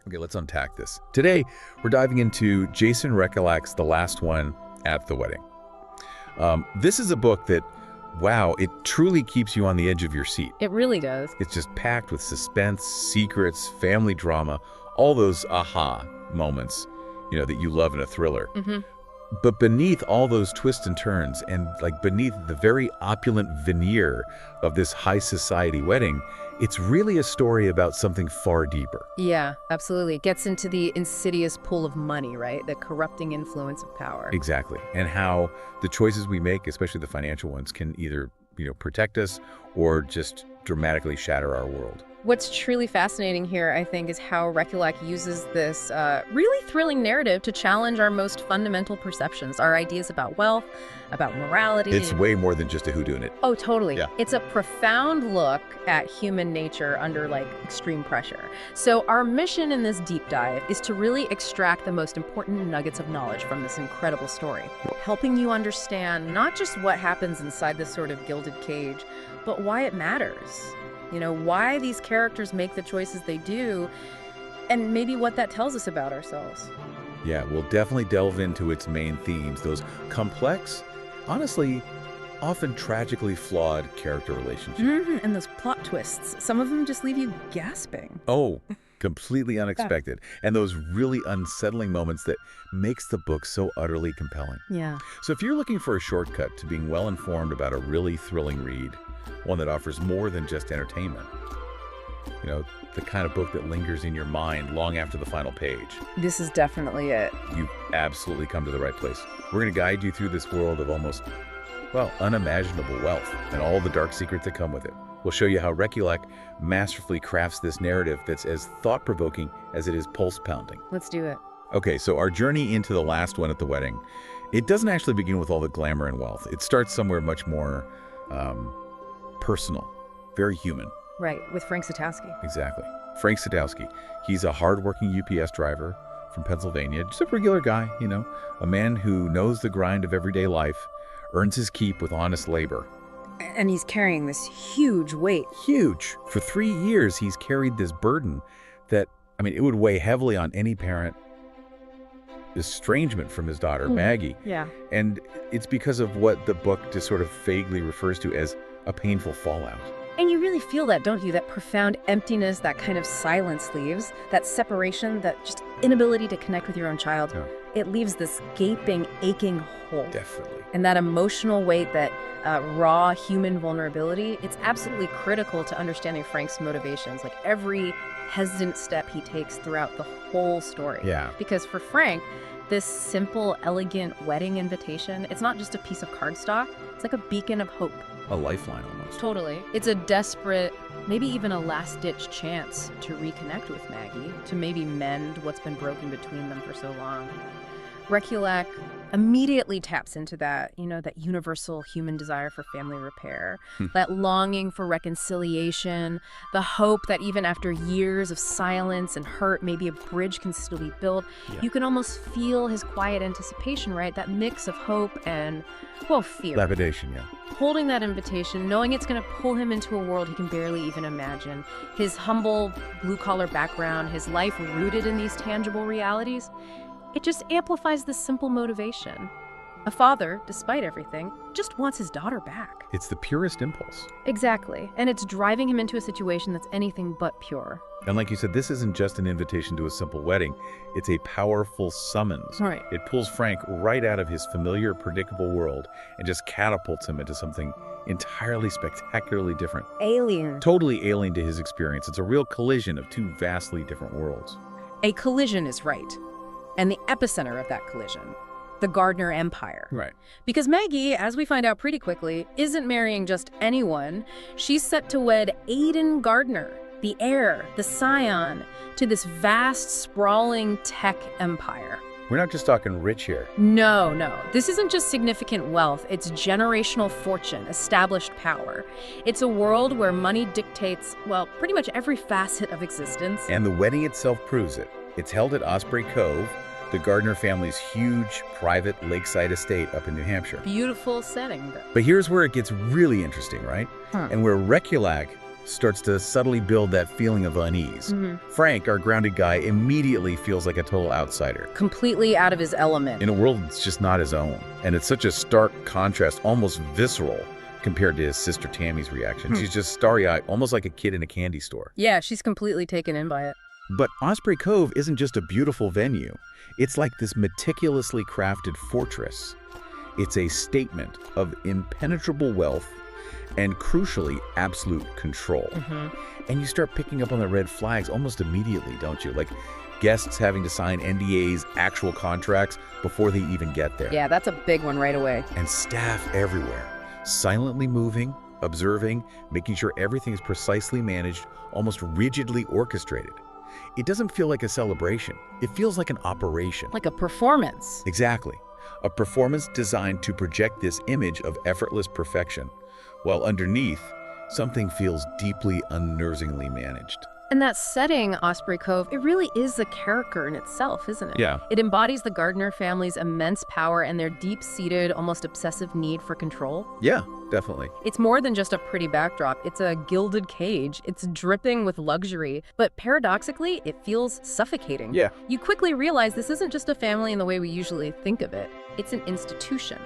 Okay, let's unpack this. Today, we're diving into Jason Rekulak's The Last One at the Wedding. This is a book that, wow, it truly keeps you on the edge of your seat. It really does. It's just packed with suspense, secrets, family drama, all those aha moments, that you love in a thriller. But beneath all those twists and turns, and beneath the very opulent veneer of this high society wedding, it's really a story about something far deeper. Yeah, absolutely. It gets into the insidious pull of money, right? The corrupting influence of power. Exactly. And how the choices we make, especially the financial ones, can either, protect us or just dramatically shatter our world. What's truly fascinating here, I think, is how Rekulak uses this really thrilling narrative to challenge our most fundamental perceptions, our ideas about wealth, about morality. It's way more than just a whodunit. Oh, totally. Yeah. It's a profound look at human nature under, extreme pressure. So our mission in this deep dive is to really extract the most important nuggets of knowledge from this incredible story, helping you understand not just what happens inside this sort of gilded cage, but why it matters. Why these characters make the choices they do, and maybe what that tells us about ourselves. Yeah, we'll definitely delve into its main themes, those complex, honestly, often tragically flawed character relationships. And those plot twists, some of them just leave you gasping. Oh, completely unexpected. And those really unsettling moments that makes the book so utterly compelling. Yeah. So if you're looking for a shortcut to being well-informed about a really thrilling read, one that offers more than just entertainment, the kind of book that lingers in your mind long after the final page, This is definitely it. you've absolutely come to the right place. We're going to guide you through this world of almost, unimaginable wealth and all the dark secrets that come with it. We'll show you how Rekulak masterfully crafts this narrative that's as thought-provoking as it is pulse-pounding. Let's do it. Okay, so our journey into The Last One at the Wedding, it doesn't actually begin with all the glamour and wealth. It starts somewhere much more personal, very human. Right, with Frank Satowski. Exactly. Frank Satowski. He's a hardworking UPS driver from Pennsylvania, just a regular guy, a man who knows the grind of everyday life, earns his keep with honest labor. And he's carrying this huge weight. Huge. For 3 years, he's carried this burden that, it would weigh heavily on any parent. Estrangement from his daughter, Maggie. Yeah. And it's because of what the book just sort of vaguely refers to as a painful fallout. And you really feel that, don't you? That profound emptiness, that kind of silence leaves, that separation, that just inability to connect with your own child. Yeah. It leaves this gaping, aching hole. Definitely. And that emotional weight, that raw human vulnerability, it's absolutely critical to understanding Frank's motivations. Every hesitant step he takes throughout the whole story. Yeah. Because for Frank, this simple, elegant wedding invitation, it's not just a piece of cardstock. It's like a beacon of hope. A lifeline almost. Totally. It's a desperate, maybe even a last-ditch chance to reconnect with Maggie, to maybe mend what's been broken between them for so long. Rekulak immediately taps into that, that universal human desire for family repair, that longing for reconciliation, the hope that even after years of silence and hurt, maybe a bridge can still be built. Yeah. You can almost feel his quiet anticipation, right? That mix of hope and, fear. Lapidation, yeah. Holding that invitation, knowing it's going to pull him into a world he can barely even imagine. His humble, blue-collar background, his life rooted in these tangible realities, it just amplifies this simple motivation. A father, despite everything, just wants his daughter back. It's the purest impulse. Exactly. And it's driving him into a situation that's anything but pure. And like you said, this isn't just an invitation to a simple wedding. It's a powerful summons. Right. It pulls Frank right out of his familiar, predictable world and just catapults him into something entirely spectacularly different. Alien. Totally alien to his experience. It's a real collision of two vastly different worlds. A collision is right. And the epicenter of that collision, the Gardner Empire. Right. Because Maggie, as we find out pretty quickly, isn't marrying just anyone. She's set to wed Aidan Gardner, the heir, the scion, to this vast, sprawling tech empire. We're not just talking rich here. No. This isn't just significant wealth. It's generational fortune, established power. It's a world where money dictates, pretty much every facet of existence. And the wedding itself proves it. It's held at Osprey Cove, the Gardner family's huge private lakeside estate up in New Hampshire. Beautiful setting, though. But here's where it gets really interesting, right? And where Rekulak starts to subtly build that feeling of unease. Frank, our grounded guy, immediately feels like a total outsider. Completely out of his element. In a world that's just not his own. And it's such a stark contrast, almost visceral, compared to his sister Tammy's reaction. She's just starry-eyed, almost like a kid in a candy store. Yeah, she's completely taken in by it. But Osprey Cove isn't just a beautiful venue. It's like this meticulously crafted fortress. It's a statement of impenetrable wealth and, crucially, absolute control. And you start picking up on the red flags almost immediately, don't you? Like guests having to sign NDAs, actual contracts, before they even get there. Yeah, that's a big one right away. And staff everywhere, silently moving, observing, making sure everything is precisely managed, almost rigidly orchestrated. It doesn't feel like a celebration. It feels like an operation. Like a performance. Exactly. A performance designed to project this image of effortless perfection, while underneath, something feels deeply unnervingly managed. And that setting, Osprey Cove, it really is a character in itself, isn't it? Yeah. It embodies the Gardner family's immense power and their deep-seated, almost obsessive need for control. Yeah, definitely. It's more than just a pretty backdrop. It's a gilded cage. It's dripping with luxury. But paradoxically, it feels suffocating. Yeah. You quickly realize this isn't just a family in the way we usually think of it. It's an institution,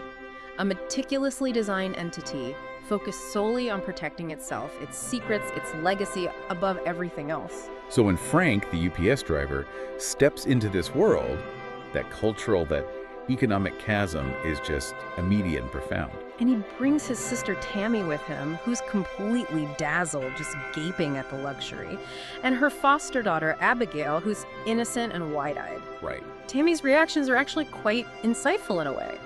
a meticulously designed entity focused solely on protecting itself, its secrets, its legacy, above everything else. So when Frank, the UPS driver, steps into this world, that cultural, that economic chasm is just immediate and profound. And he brings his sister Tammy with him, who's completely dazzled, just gaping at the luxury. And her foster daughter, Abigail, who's innocent and wide-eyed. Right. Tammy's reactions are actually quite insightful in a way.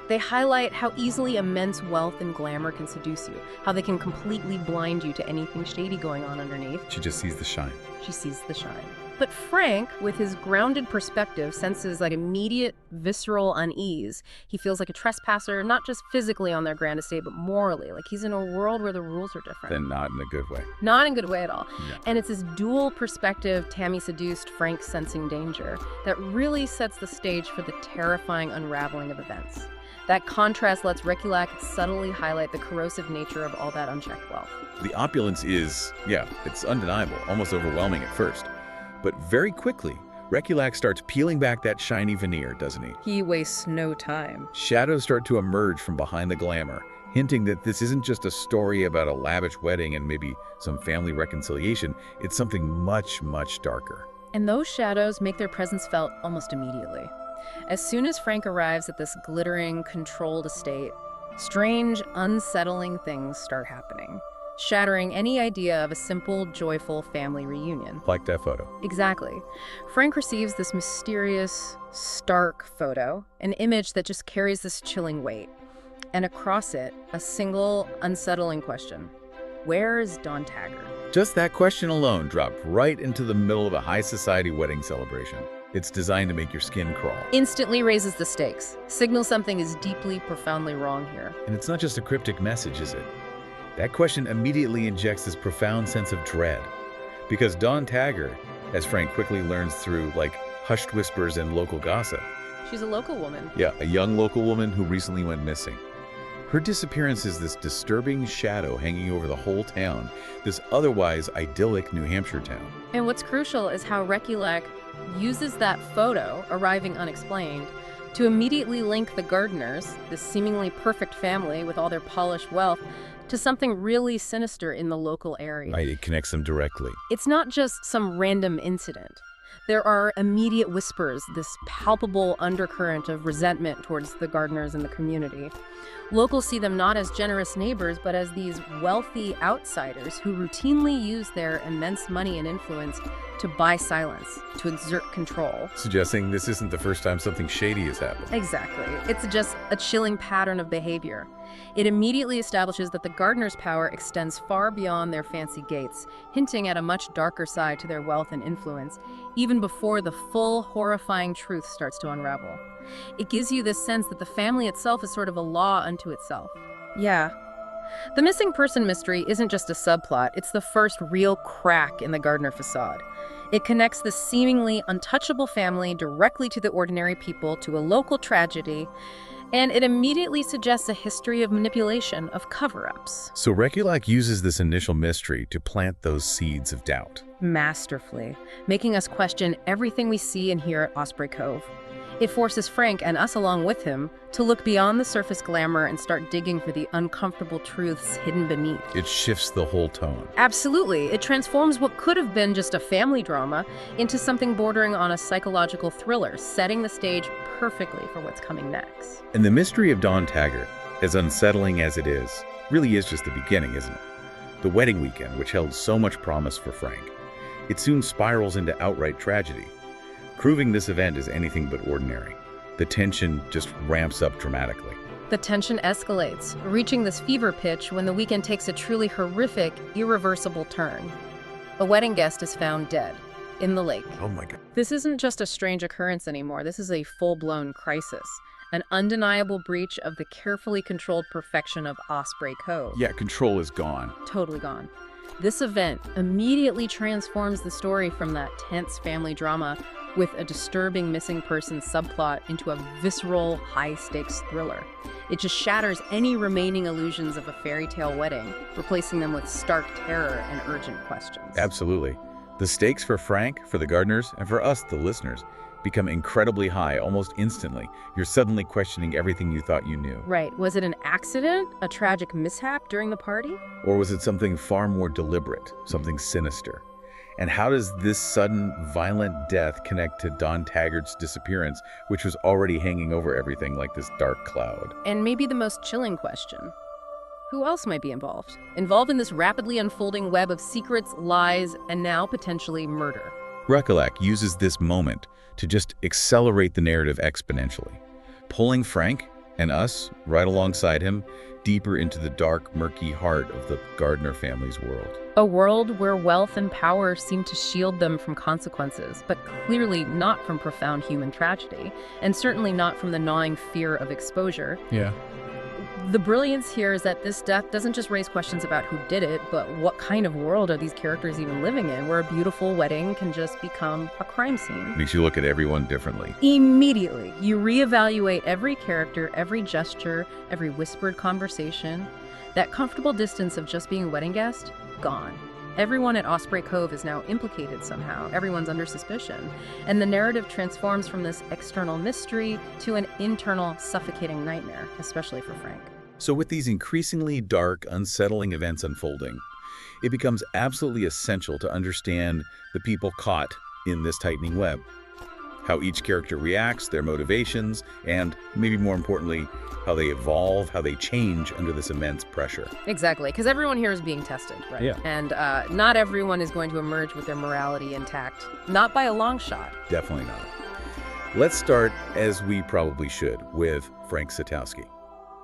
They highlight how easily immense wealth and glamour can seduce you, how they can completely blind you to anything shady going on underneath. She just sees the shine. She sees the shine. But Frank, with his grounded perspective, senses like immediate, visceral unease. He feels like a trespasser, not just physically on their grand estate, but morally. Like he's in a world where the rules are different. Then not in a good way. Not in a good way at all. No. And it's this dual perspective, Tammy seduced, Frank sensing danger, that really sets the stage for the terrifying unraveling of events. That contrast lets Rekulak subtly highlight the corrosive nature of all that unchecked wealth. The opulence is, it's undeniable, almost overwhelming at first. But very quickly, Rekulak starts peeling back that shiny veneer, doesn't he? He wastes no time. Shadows start to emerge from behind the glamour, hinting that this isn't just a story about a lavish wedding and maybe some family reconciliation. It's something much, much darker. And those shadows make their presence felt almost immediately. As soon as Frank arrives at this glittering, controlled estate, strange, unsettling things start happening, shattering any idea of a simple, joyful family reunion. Like that photo. Exactly. Frank receives this mysterious, stark photo, an image that just carries this chilling weight. And across it, a single, unsettling question. Where is Don Taggart? Just that question alone dropped right into the middle of a high society wedding celebration. It's designed to make your skin crawl. Instantly raises the stakes, signals something is deeply, profoundly wrong here. And it's not just a cryptic message, is it? That question immediately injects this profound sense of dread. Because Dawn Taggart, as Frank quickly learns through, hushed whispers and local gossip. She's a local woman. Yeah, a young local woman who recently went missing. Her disappearance is this disturbing shadow hanging over the whole town, this otherwise idyllic New Hampshire town. And what's crucial is how Rekulak uses that photo, arriving unexplained, to immediately link the Gardners, this seemingly perfect family with all their polished wealth, to something really sinister in the local area. Right, it connects them directly. It's not just some random incident. There are immediate whispers, this palpable undercurrent of resentment towards the Gardners and the community. Locals see them not as generous neighbors, but as these wealthy outsiders who routinely use their immense money and influence to buy silence, to exert control. Suggesting this isn't the first time something shady has happened. Exactly. It's just a chilling pattern of behavior. It immediately establishes that the Gardners' power extends far beyond their fancy gates, hinting at a much darker side to their wealth and influence, even before the full, horrifying truth starts to unravel. It gives you this sense that the family itself is sort of a law unto itself. Yeah. The missing person mystery isn't just a subplot, it's the first real crack in the Gardner facade. It connects the seemingly untouchable family directly to the ordinary people, to a local tragedy, And it immediately suggests a history of manipulation, of cover-ups. So Rekulak uses this initial mystery to plant those seeds of doubt. Masterfully, making us question everything we see and hear at Osprey Cove. It forces Frank, and us along with him, to look beyond the surface glamour and start digging for the uncomfortable truths hidden beneath. It shifts the whole tone. Absolutely. It transforms what could have been just a family drama into something bordering on a psychological thriller, setting the stage perfectly for what's coming next. And the mystery of Dawn Taggart, as unsettling as it is, really is just the beginning, isn't it? The wedding weekend, which held so much promise for Frank, it soon spirals into outright tragedy. Proving this event is anything but ordinary. The tension just ramps up dramatically. The tension escalates, reaching this fever pitch when the weekend takes a truly horrific, irreversible turn. A wedding guest is found dead in the lake. Oh my God. This isn't just a strange occurrence anymore. This is a full-blown crisis, an undeniable breach of the carefully controlled perfection of Osprey Cove. Yeah, control is gone. Totally gone. This event immediately transforms the story from that tense family drama with a disturbing missing person subplot into a visceral, high-stakes thriller. It just shatters any remaining illusions of a fairy tale wedding, replacing them with stark terror and urgent questions. Absolutely. The stakes for Frank, for the Gardners, and for us, the listeners, become incredibly high almost instantly. You're suddenly questioning everything you thought you knew. Right. Was it an accident? A tragic mishap during the party? Or was it something far more deliberate, something sinister? And how does this sudden, violent death connect to Dawn Taggart's disappearance, which was already hanging over everything like this dark cloud? And maybe the most chilling question: who else might be involved? Involved in this rapidly unfolding web of secrets, lies, and now potentially murder. Rekulak uses this moment to just accelerate the narrative exponentially, pulling Frank and us right alongside him deeper into the dark, murky heart of the Gardner family's world. A world where wealth and power seem to shield them from consequences, but clearly not from profound human tragedy, and certainly not from the gnawing fear of exposure. Yeah. The brilliance here is that this death doesn't just raise questions about who did it, but what kind of world are these characters even living in, where a beautiful wedding can just become a crime scene. Makes you look at everyone differently. Immediately, you reevaluate every character, every gesture, every whispered conversation. That comfortable distance of just being a wedding guest, gone. Everyone at Osprey Cove is now implicated somehow. Everyone's under suspicion. And the narrative transforms from this external mystery to an internal, suffocating nightmare, especially for Frank. So with these increasingly dark, unsettling events unfolding, it becomes absolutely essential to understand the people caught in this tightening web. How each character reacts, their motivations, and maybe more importantly, how they evolve, how they change under this immense pressure. Exactly, because everyone here is being tested, right? Yeah. And not everyone is going to emerge with their morality intact. Not by a long shot. Definitely not. Let's start, as we probably should, with Frank Satowski,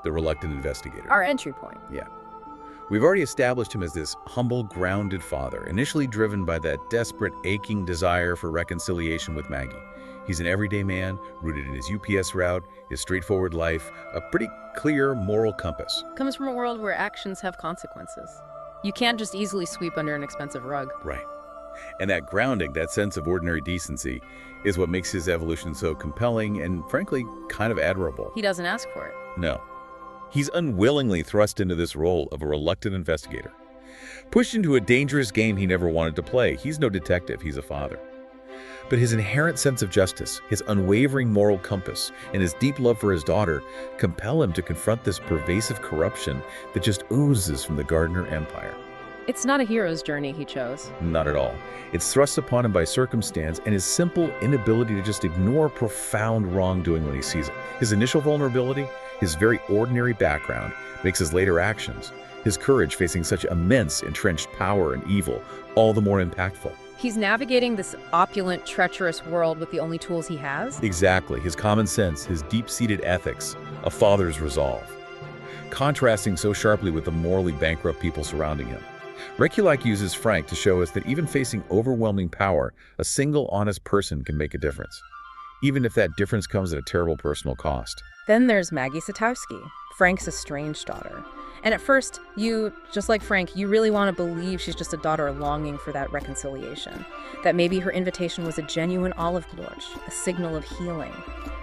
the reluctant investigator. Our entry point. Yeah. We've already established him as this humble, grounded father, initially driven by that desperate, aching desire for reconciliation with Maggie. He's an everyday man, rooted in his UPS route, his straightforward life, a pretty clear moral compass. Comes from a world where actions have consequences. You can't just easily sweep under an expensive rug. Right. And that grounding, that sense of ordinary decency, is what makes his evolution so compelling and, frankly, kind of admirable. He doesn't ask for it. No. He's unwillingly thrust into this role of a reluctant investigator. Pushed into a dangerous game he never wanted to play. He's no detective, he's a father. But his inherent sense of justice, his unwavering moral compass, and his deep love for his daughter compel him to confront this pervasive corruption that just oozes from the Gardner empire. It's not a hero's journey he chose. Not at all. It's thrust upon him by circumstance and his simple inability to just ignore profound wrongdoing when he sees it. His initial vulnerability, his very ordinary background, makes his later actions, his courage facing such immense entrenched power and evil, all the more impactful. He's navigating this opulent, treacherous world with the only tools he has. Exactly. His common sense, his deep-seated ethics, a father's resolve. Contrasting so sharply with the morally bankrupt people surrounding him. Rekulak uses Frank to show us that even facing overwhelming power, a single honest person can make a difference, even if that difference comes at a terrible personal cost. Then there's Maggie Satowski, Frank's estranged daughter. And at first, just like Frank, you really want to believe she's just a daughter longing for that reconciliation. That maybe her invitation was a genuine olive branch, a signal of healing.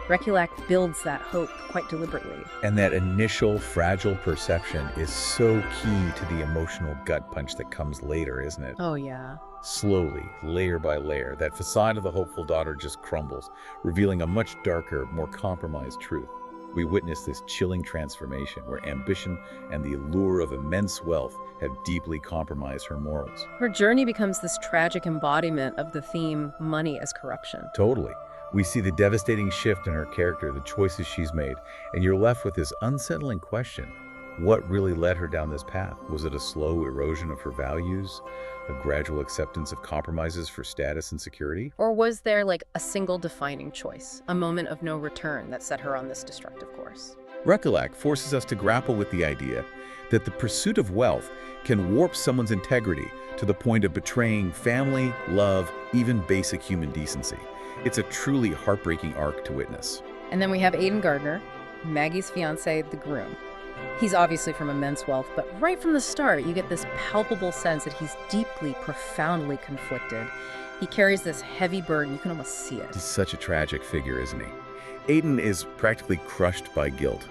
Rekulak builds that hope quite deliberately. And that initial fragile perception is so key to the emotional gut punch that comes later, isn't it? Oh, yeah. Slowly, layer by layer, that facade of the hopeful daughter just crumbles, revealing a much darker, more compromised truth. We witness this chilling transformation where ambition and the allure of immense wealth have deeply compromised her morals. Her journey becomes this tragic embodiment of the theme, money as corruption. Totally. We see the devastating shift in her character, the choices she's made, and you're left with this unsettling question. What really led her down this path? Was it a slow erosion of her values? A gradual acceptance of compromises for status and security? Or was there like a single defining choice, a moment of no return that set her on this destructive course? Rekulak forces us to grapple with the idea that the pursuit of wealth can warp someone's integrity to the point of betraying family, love, even basic human decency. It's a truly heartbreaking arc to witness. And then we have Aidan Gardner, Maggie's fiance, the groom. He's obviously from immense wealth, but right from the start, you get this palpable sense that he's deeply, profoundly conflicted. He carries this heavy burden. You can almost see it. He's such a tragic figure, isn't he? Aidan is practically crushed by guilt.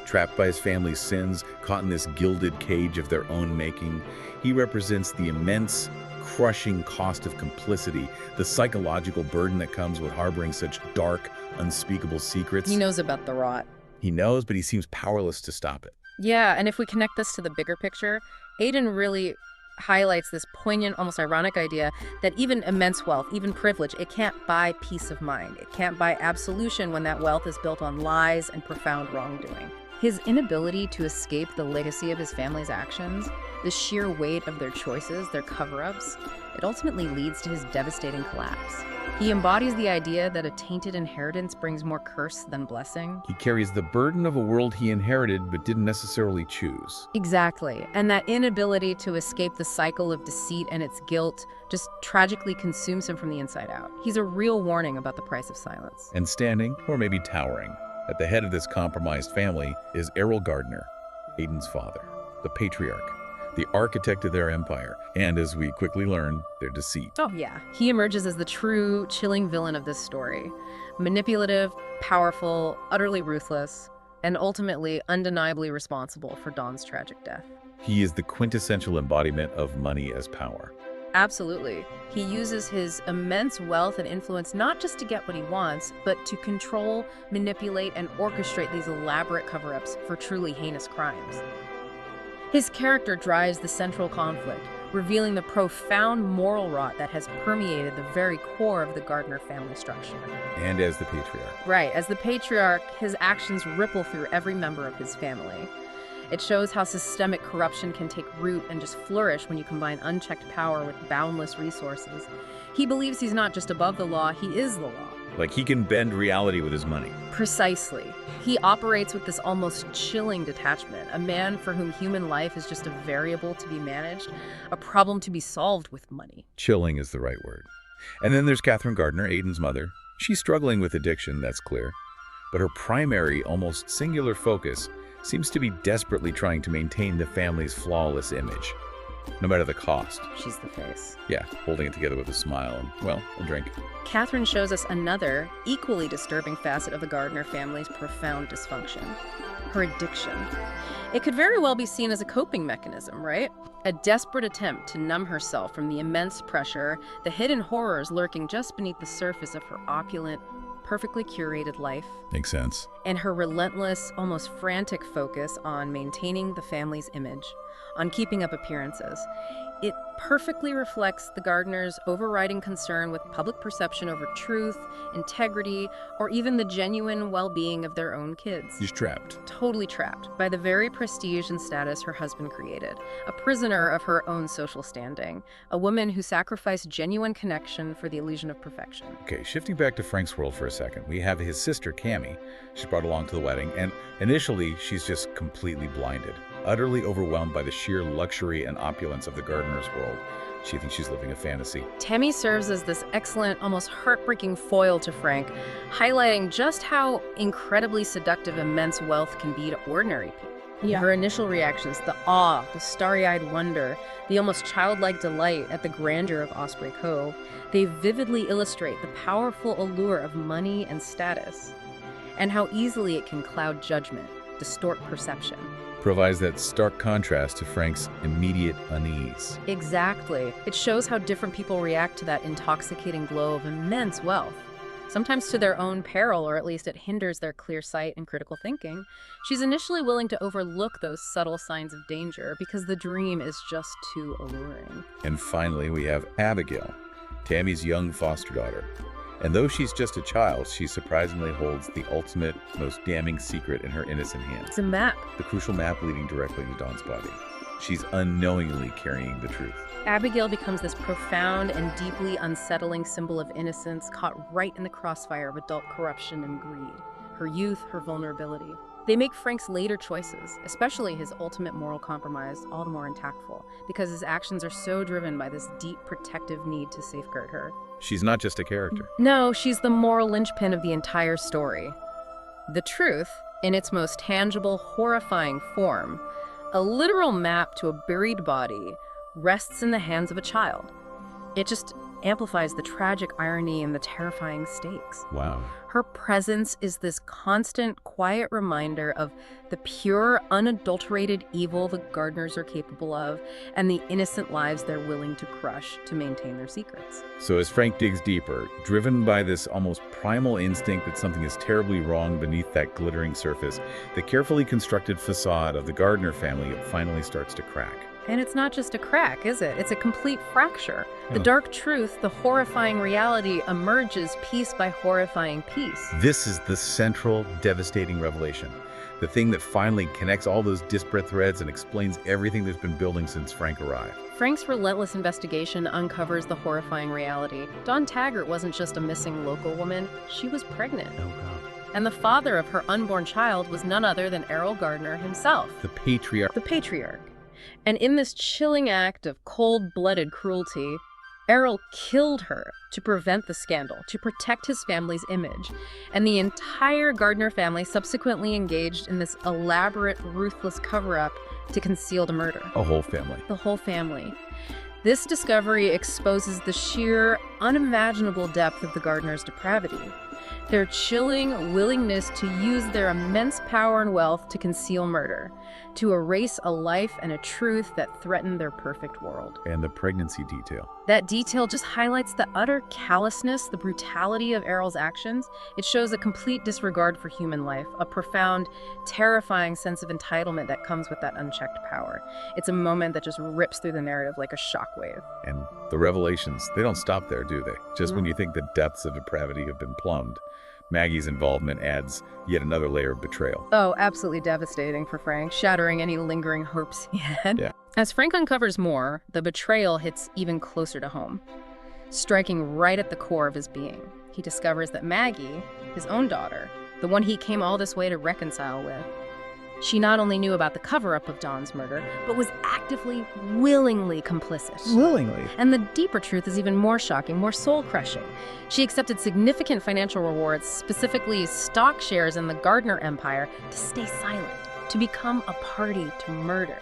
Trapped by his family's sins, caught in this gilded cage of their own making, he represents the immense, crushing cost of complicity, the psychological burden that comes with harboring such dark, unspeakable secrets. He knows about the rot. He knows, but he seems powerless to stop it. Yeah, and if we connect this to the bigger picture, Aidan really highlights this poignant, almost ironic idea that even immense wealth, even privilege, it can't buy peace of mind. It can't buy absolution when that wealth is built on lies and profound wrongdoing. His inability to escape the legacy of his family's actions, the sheer weight of their choices, their cover-ups, it ultimately leads to his devastating collapse. He embodies the idea that a tainted inheritance brings more curse than blessing. He carries the burden of a world he inherited but didn't necessarily choose. Exactly. And that inability to escape the cycle of deceit and its guilt just tragically consumes him from the inside out. He's a real warning about the price of silence. And standing, or maybe towering, at the head of this compromised family is Errol Gardner, Aidan's father, the patriarch, the architect of their empire, and as we quickly learn, their deceit. Oh yeah, he emerges as the true, chilling villain of this story. Manipulative, powerful, utterly ruthless, and ultimately undeniably responsible for Dawn's tragic death. He is the quintessential embodiment of money as power. Absolutely. He uses his immense wealth and influence not just to get what he wants, but to control, manipulate, and orchestrate these elaborate cover-ups for truly heinous crimes. His character drives the central conflict, revealing the profound moral rot that has permeated the very core of the Gardner family structure. And as the patriarch. Right, as the patriarch, his actions ripple through every member of his family. It shows how systemic corruption can take root and just flourish when you combine unchecked power with boundless resources. He believes he's not just above the law, he is the law. Like he can bend reality with his money. Precisely. He operates with this almost chilling detachment, a man for whom human life is just a variable to be managed, a problem to be solved with money. Chilling is the right word. And then there's Catherine Gardner, Aidan's mother. She's struggling with addiction, that's clear. But her primary, almost singular focus seems to be desperately trying to maintain the family's flawless image, no matter the cost. She's the face. Yeah, holding it together with a smile and, well, a drink. Catherine shows us another, equally disturbing facet of the Gardner family's profound dysfunction: her addiction. It could very well be seen as a coping mechanism, right? A desperate attempt to numb herself from the immense pressure, the hidden horrors lurking just beneath the surface of her opulent, perfectly curated life. Makes sense. And her relentless, almost frantic focus on maintaining the family's image, on keeping up appearances. It perfectly reflects the Gardners' overriding concern with public perception over truth, integrity, or even the genuine well-being of their own kids. She's trapped. Totally trapped by the very prestige and status her husband created, a prisoner of her own social standing, a woman who sacrificed genuine connection for the illusion of perfection. Okay, shifting back to Frank's world for a second, we have his sister, Cammie. She's brought along to the wedding, and initially, she's just completely blinded, utterly overwhelmed by the sheer luxury and opulence of the Gardner's world. She thinks she's living a fantasy. Tammy serves as this excellent, almost heartbreaking foil to Frank, highlighting just how incredibly seductive immense wealth can be to ordinary people. Yeah. Her initial reactions, the awe, the starry-eyed wonder, the almost childlike delight at the grandeur of Osprey Cove, they vividly illustrate the powerful allure of money and status. and how easily it can cloud judgment, distort perception. Provides that stark contrast to Frank's immediate unease. Exactly. It shows how different people react to that intoxicating glow of immense wealth. Sometimes to their own peril, or at least it hinders their clear sight and critical thinking. She's initially willing to overlook those subtle signs of danger because the dream is just too alluring. And finally, we have Abigail, Tammy's young foster daughter. And though she's just a child, she surprisingly holds the ultimate, most damning secret in her innocent hands. It's a map. The crucial map leading directly to Dawn's body. She's unknowingly carrying the truth. Abigail becomes this profound and deeply unsettling symbol of innocence caught right in the crossfire of adult corruption and greed. Her youth, her vulnerability. They make Frank's later choices, especially his ultimate moral compromise, all the more impactful, because his actions are so driven by this deep protective need to safeguard her. She's not just a character. No, she's the moral linchpin of the entire story. The truth, in its most tangible, horrifying form, a literal map to a buried body, rests in the hands of a child. It just amplifies the tragic irony and the terrifying stakes. Wow. Her presence is this constant, quiet reminder of the pure, unadulterated evil the gardeners are capable of and the innocent lives they're willing to crush to maintain their secrets. So as Frank digs deeper, driven by this almost primal instinct that something is terribly wrong beneath that glittering surface, the carefully constructed facade of the Gardner family finally starts to crack. And it's not just a crack, is it? It's a complete fracture. The Yeah. dark truth, the horrifying reality, emerges piece by horrifying piece. This is the central, devastating revelation. The thing that finally connects all those disparate threads and explains everything that's been building since Frank arrived. Frank's relentless investigation uncovers the horrifying reality. Dawn Taggart wasn't just a missing local woman, she was pregnant. Oh, God. And the father of her unborn child was none other than Errol Gardner himself. The patriarch. The patriarch. And in this chilling act of cold-blooded cruelty, Errol killed her to prevent the scandal, to protect his family's image. And the entire Gardner family subsequently engaged in this elaborate, ruthless cover-up to conceal the murder. A whole family. The whole family. This discovery exposes the sheer, unimaginable depth of the Gardners' depravity. Their chilling willingness to use their immense power and wealth to conceal murder, to erase a life and a truth that threatened their perfect world. And the pregnancy detail. That detail just highlights the utter callousness, the brutality of Errol's actions. It shows a complete disregard for human life, a profound, terrifying sense of entitlement that comes with that unchecked power. It's a moment that just rips through the narrative like a shockwave. And the revelations, they don't stop there, do they? Just when you think the depths of depravity have been plumbed, Maggie's involvement adds yet another layer of betrayal. Oh, absolutely devastating for Frank, shattering any lingering hopes he had. Yeah. As Frank uncovers more, the betrayal hits even closer to home, striking right at the core of his being. He discovers that Maggie, his own daughter, the one he came all this way to reconcile with, she not only knew about the cover-up of Dawn's murder, but was actively, willingly complicit. Willingly. And the deeper truth is even more shocking, more soul-crushing. She accepted significant financial rewards, specifically stock shares in the Gardner empire, to stay silent, to become a party to murder.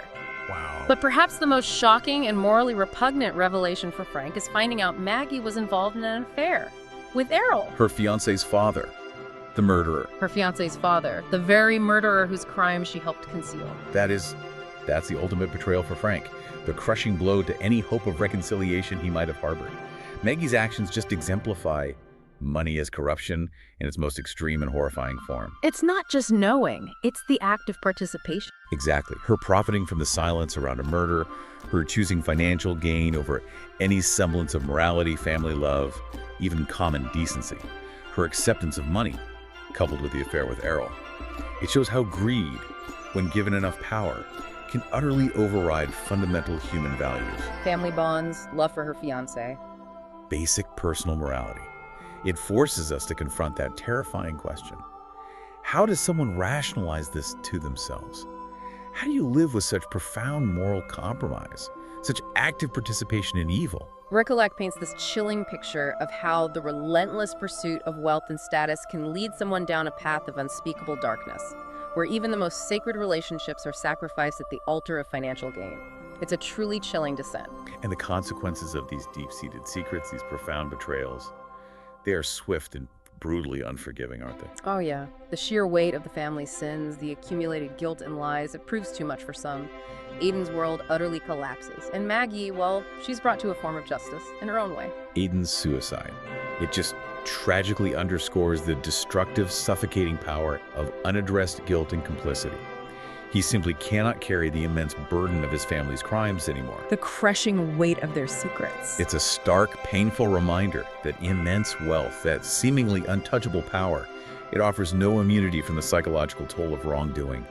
Wow. But perhaps the most shocking and morally repugnant revelation for Frank is finding out Maggie was involved in an affair with Errol. Her fiancé's father, the murderer. Her fiancé's father, the very murderer whose crime she helped conceal. That's the ultimate betrayal for Frank, the crushing blow to any hope of reconciliation he might have harbored. Maggie's actions just exemplify money as corruption in its most extreme and horrifying form. It's not just knowing, it's the active participation. Exactly. Her profiting from the silence around a murder, her choosing financial gain over any semblance of morality, family love, even common decency. Her acceptance of money, coupled with the affair with Errol. It shows how greed, when given enough power, can utterly override fundamental human values. Family bonds, love for her fiancé. Basic personal morality. It forces us to confront that terrifying question. How does someone rationalize this to themselves? How do you live with such profound moral compromise, such active participation in evil? Rekulak paints this chilling picture of how the relentless pursuit of wealth and status can lead someone down a path of unspeakable darkness, where even the most sacred relationships are sacrificed at the altar of financial gain. It's a truly chilling descent. And the consequences of these deep-seated secrets, these profound betrayals, they are swift and brutally unforgiving, aren't they? Oh yeah, the sheer weight of the family's sins, the accumulated guilt and lies, it proves too much for some. Aiden's world utterly collapses, and Maggie, well, she's brought to a form of justice in her own way. Aiden's suicide. It just tragically underscores the destructive, suffocating power of unaddressed guilt and complicity. He simply cannot carry the immense burden of his family's crimes anymore. The crushing weight of their secrets. It's a stark, painful reminder that immense wealth, that seemingly untouchable power, it offers no immunity from the psychological toll of wrongdoing,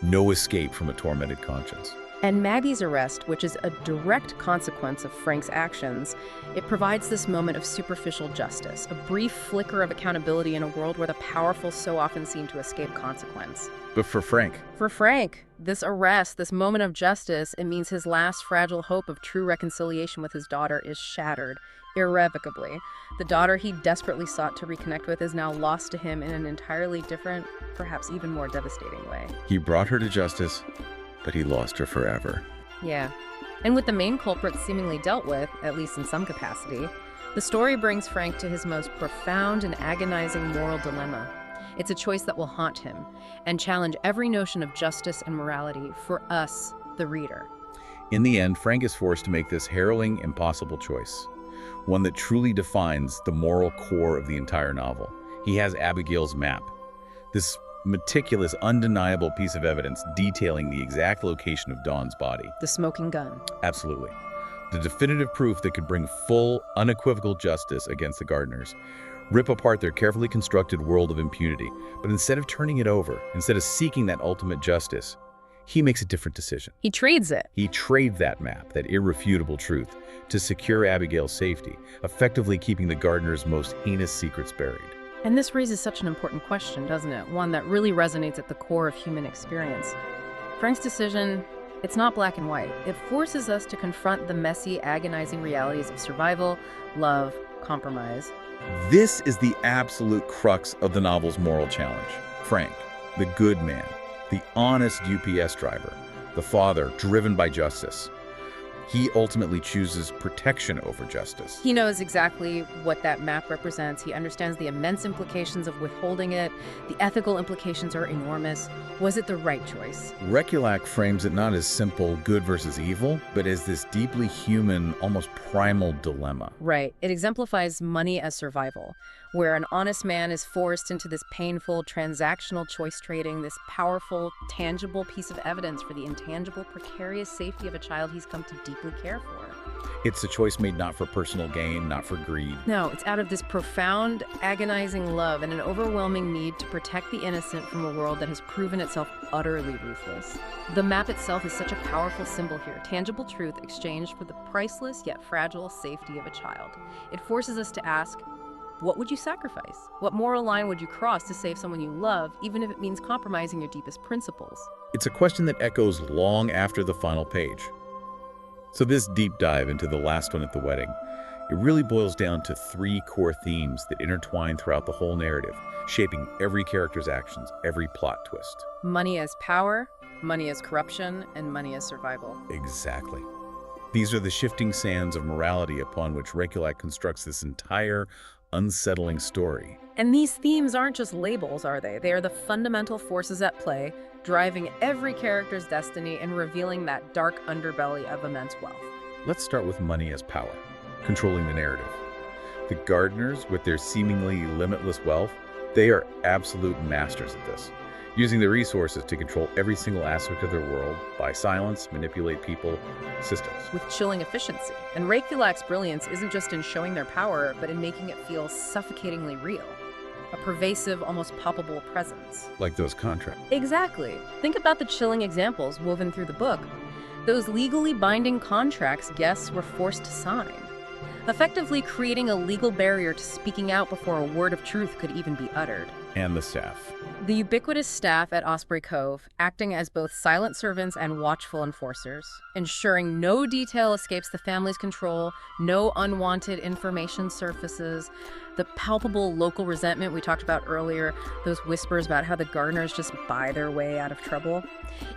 no escape from a tormented conscience. And Maggie's arrest, which is a direct consequence of Frank's actions, it provides this moment of superficial justice, a brief flicker of accountability in a world where the powerful so often seem to escape consequence. But for Frank, this arrest, this moment of justice, it means his last fragile hope of true reconciliation with his daughter is shattered irrevocably. The daughter he desperately sought to reconnect with is now lost to him in an entirely different, perhaps even more devastating way. he brought her to justice, but he lost her forever. Yeah. And with the main culprit seemingly dealt with, at least in some capacity, the story brings Frank to his most profound and agonizing moral dilemma. It's a choice that will haunt him and challenge every notion of justice and morality for us, the reader. In the end, Frank is forced to make this harrowing, impossible choice, one that truly defines the moral core of the entire novel. He has Abigail's map, this meticulous, undeniable piece of evidence detailing the exact location of Dawn's body. The smoking gun. Absolutely. The definitive proof that could bring full, unequivocal justice against the Gardners, rip apart their carefully constructed world of impunity. But instead of turning it over, instead of seeking that ultimate justice, he makes a different decision. He trades it. He trades that map, that irrefutable truth, to secure Abigail's safety, effectively keeping the Gardners' most heinous secrets buried. And this raises such an important question, doesn't it? One that really resonates at the core of human experience. Frank's decision, it's not black and white. It forces us to confront the messy, agonizing realities of survival, love, compromise. This is the absolute crux of the novel's moral challenge. Frank, the good man, the honest UPS driver, the father driven by justice. He ultimately chooses protection over justice. He knows exactly what that map represents. He understands the immense implications of withholding it. The ethical implications are enormous. Was it the right choice? Rekulak frames it not as simple good versus evil, but as this deeply human, almost primal dilemma. Right. It exemplifies money as survival, where an honest man is forced into this painful, transactional choice trading, this powerful, tangible piece of evidence for the intangible, precarious safety of a child he's come to deeply care for. It's a choice made not for personal gain, not for greed. No, it's out of this profound, agonizing love and an overwhelming need to protect the innocent from a world that has proven itself utterly ruthless. The map itself is such a powerful symbol here, tangible truth exchanged for the priceless yet fragile safety of a child. It forces us to ask, what would you sacrifice? What moral line would you cross to save someone you love, even if it means compromising your deepest principles? It's a question that echoes long after the final page. So this deep dive into the last one at the wedding, it really boils down to three core themes that intertwine throughout the whole narrative, shaping every character's actions, every plot twist. Money as power, money as corruption, and money as survival. Exactly. These are the shifting sands of morality upon which Rekulak constructs this entire unsettling story. And these themes aren't just labels, are they? They are the fundamental forces at play, driving every character's destiny and revealing that dark underbelly of immense wealth. Let's start with money as power, controlling the narrative. The Gardners, with their seemingly limitless wealth, they are absolute masters at this, using their resources to control every single aspect of their world, buy silence, manipulate people, systems. With chilling efficiency. And Rekulak's brilliance isn't just in showing their power, but in making it feel suffocatingly real. A pervasive, almost palpable presence. Like those contracts. Exactly. Think about the chilling examples woven through the book. Those legally binding contracts guests were forced to sign, effectively creating a legal barrier to speaking out before a word of truth could even be uttered. And the staff. The ubiquitous staff at Osprey Cove, acting as both silent servants and watchful enforcers, ensuring no detail escapes the family's control, no unwanted information surfaces, the palpable local resentment we talked about earlier, those whispers about how the Gardners just buy their way out of trouble.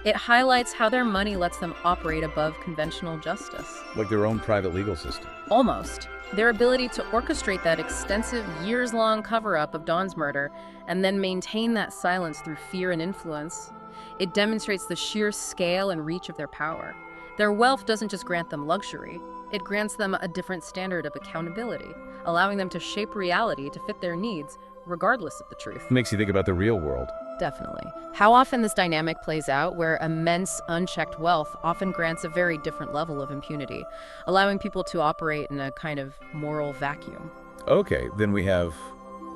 It highlights how their money lets them operate above conventional justice. Like their own private legal system. Almost. Their ability to orchestrate that extensive, years-long cover-up of Dawn's murder and then maintain that silence through fear and influence, it demonstrates the sheer scale and reach of their power. Their wealth doesn't just grant them luxury, it grants them a different standard of accountability, allowing them to shape reality to fit their needs, regardless of the truth. Makes you think about the real world. Definitely. How often this dynamic plays out, where immense, unchecked wealth often grants a very different level of impunity, allowing people to operate in a kind of moral vacuum. Okay, then we have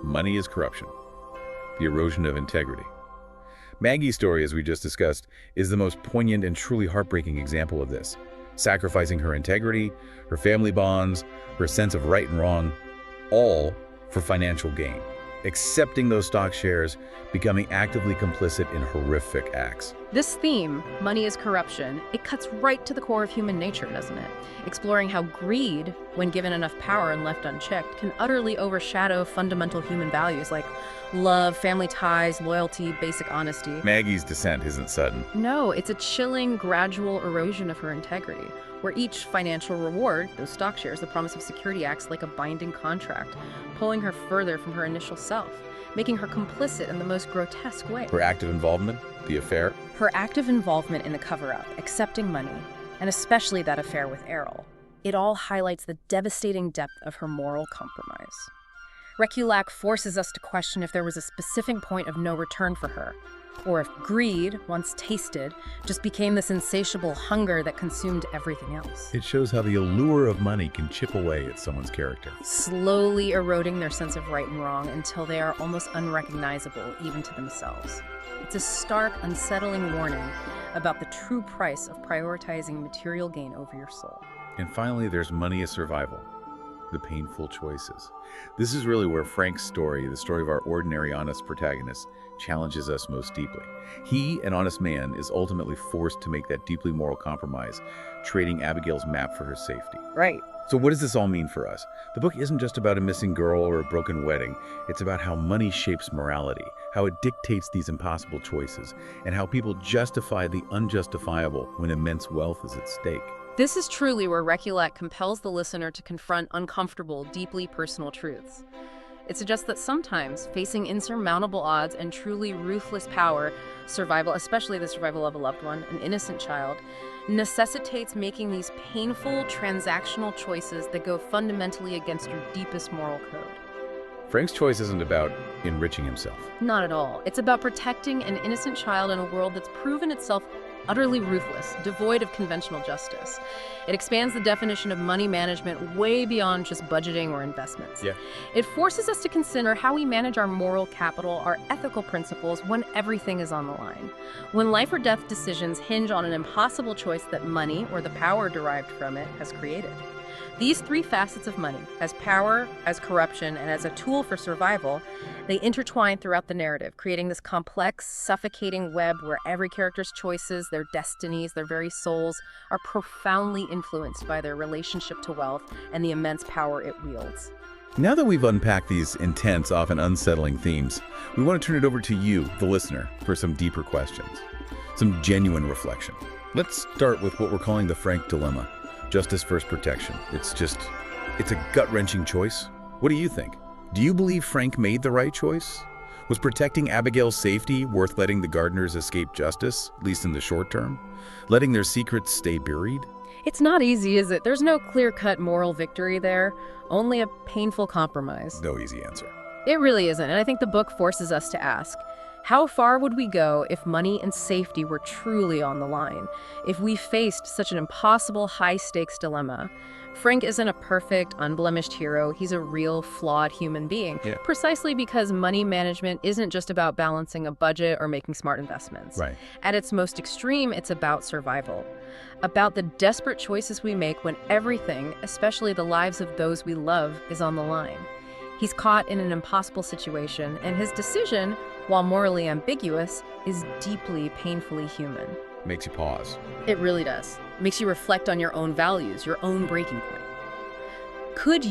money is corruption, the erosion of integrity. Maggie's story, as we just discussed, is the most poignant and truly heartbreaking example of this. Sacrificing her integrity, her family bonds, her sense of right and wrong, all for financial gain. Accepting those stock shares, becoming actively complicit in horrific acts. This theme, money is corruption, it cuts right to the core of human nature, doesn't it? Exploring how greed, when given enough power and left unchecked, can utterly overshadow fundamental human values like love, family ties, loyalty, basic honesty. Maggie's descent isn't sudden. No, it's a chilling, gradual erosion of her integrity, where each financial reward, those stock shares, the promise of security, acts like a binding contract, pulling her further from her initial self, making her complicit in the most grotesque way. Her active involvement, the affair. Her active involvement in the cover-up, accepting money, and especially that affair with Errol, it all highlights the devastating depth of her moral compromise. Rekulak forces us to question if there was a specific point of no return for her, or if greed, once tasted, just became this insatiable hunger that consumed everything else. It shows how the allure of money can chip away at someone's character, slowly eroding their sense of right and wrong until they are almost unrecognizable even to themselves. It's a stark, unsettling warning about the true price of prioritizing material gain over your soul. And finally, there's money as survival, the painful choices. This is really where Frank's story, the story of our ordinary, honest protagonist, challenges us most deeply. He, an honest man, is ultimately forced to make that deeply moral compromise, trading Abigail's map for her safety. Right. So what does this all mean for us? The book isn't just about a missing girl or a broken wedding. It's about how money shapes morality, how it dictates these impossible choices, and how people justify the unjustifiable when immense wealth is at stake. This is truly where Rekulak compels the listener to confront uncomfortable, deeply personal truths. It suggests that sometimes facing insurmountable odds and truly ruthless power, survival, especially the survival of a loved one, an innocent child, necessitates making these painful, transactional choices that go fundamentally against your deepest moral code. Frank's choice isn't about enriching himself. Not at all. It's about protecting an innocent child in a world that's proven itself utterly ruthless, devoid of conventional justice. It expands the definition of money management way beyond just budgeting or investments. Yeah. It forces us to consider how we manage our moral capital, our ethical principles, when everything is on the line. When life or death decisions hinge on an impossible choice that money, or the power derived from it, has created. These three facets of money, as power, as corruption, and as a tool for survival, they intertwine throughout the narrative, creating this complex, suffocating web where every character's choices, their destinies, their very souls, are profoundly influenced by their relationship to wealth and the immense power it wields. Now that we've unpacked these intense, often unsettling themes, we want to turn it over to you, the listener, for some deeper questions, some genuine reflection. Let's start with what we're calling the Frank dilemma. Justice versus protection. It's a gut-wrenching choice. What do you think? Do you believe Frank made the right choice? Was protecting Abigail's safety worth letting the Gardners escape justice, at least in the short term? Letting their secrets stay buried? It's not easy, is it? There's no clear-cut moral victory there, only a painful compromise. No easy answer. It really isn't, and I think the book forces us to ask, how far would we go if money and safety were truly on the line? If we faced such an impossible, high-stakes dilemma? Frank isn't a perfect, unblemished hero. He's a real, flawed human being. Yeah. Precisely because money management isn't just about balancing a budget or making smart investments. Right. At its most extreme, it's about survival. About the desperate choices we make when everything, especially the lives of those we love, is on the line. He's caught in an impossible situation, and his decision, while morally ambiguous, is deeply, painfully human. Makes you pause. It really does. Makes you reflect on your own values, your own breaking point. Would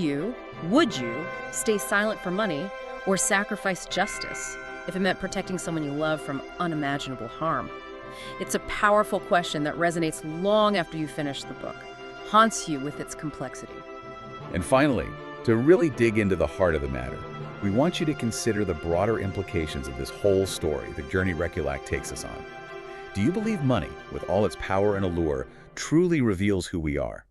you stay silent for money or sacrifice justice if it meant protecting someone you love from unimaginable harm? It's a powerful question that resonates long after you finish the book, haunts you with its complexity. And finally, to really dig into the heart of the matter, we want you to consider the broader implications of this whole story that Jason Rekulak takes us on. Do you believe money, with all its power and allure, truly reveals who we are,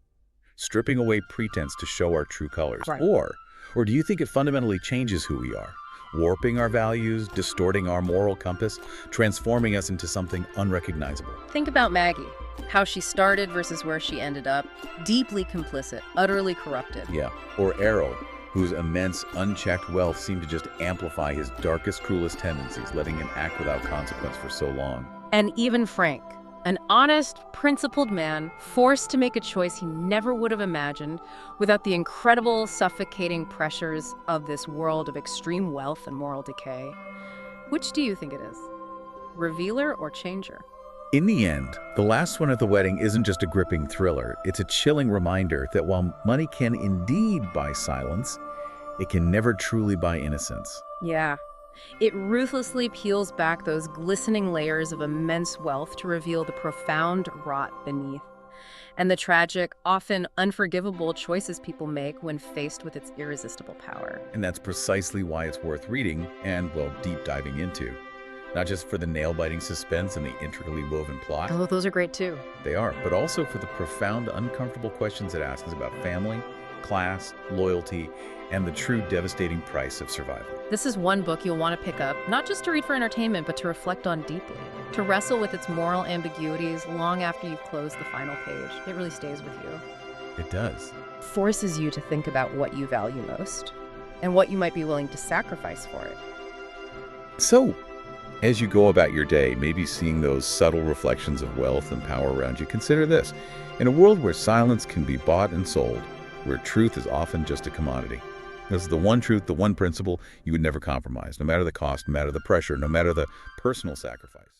stripping away pretense to show our true colors? Right. Or do you think it fundamentally changes who we are, warping our values, distorting our moral compass, transforming us into something unrecognizable? Think about Maggie, how she started versus where she ended up, deeply complicit, utterly corrupted. Yeah. Or Errol, whose immense, unchecked wealth seemed to just amplify his darkest, cruelest tendencies, letting him act without consequence for so long. And even Frank, an honest, principled man, forced to make a choice he never would have imagined without the incredible, suffocating pressures of this world of extreme wealth and moral decay. Which do you think it is? Revealer or changer? In the end, the last one at the wedding isn't just a gripping thriller. It's a chilling reminder that while money can indeed buy silence, it can never truly buy innocence. Yeah. It ruthlessly peels back those glistening layers of immense wealth to reveal the profound rot beneath, and the tragic, often unforgivable choices people make when faced with its irresistible power. And that's precisely why it's worth reading and, well, deep diving into. Not just for the nail-biting suspense and the intricately woven plot. Oh, those are great too. They are, but also for the profound, uncomfortable questions it asks about family, class, loyalty, and the true devastating price of survival. This is one book you'll want to pick up, not just to read for entertainment, but to reflect on deeply, to wrestle with its moral ambiguities long after you've closed the final page. It really stays with you. It does. Forces you to think about what you value most and what you might be willing to sacrifice for it. So, as you go about your day, maybe seeing those subtle reflections of wealth and power around you, consider this. In a world where silence can be bought and sold, where truth is often just a commodity, this is the one truth, the one principle you would never compromise, no matter the cost, no matter the pressure, no matter the personal sacrifice.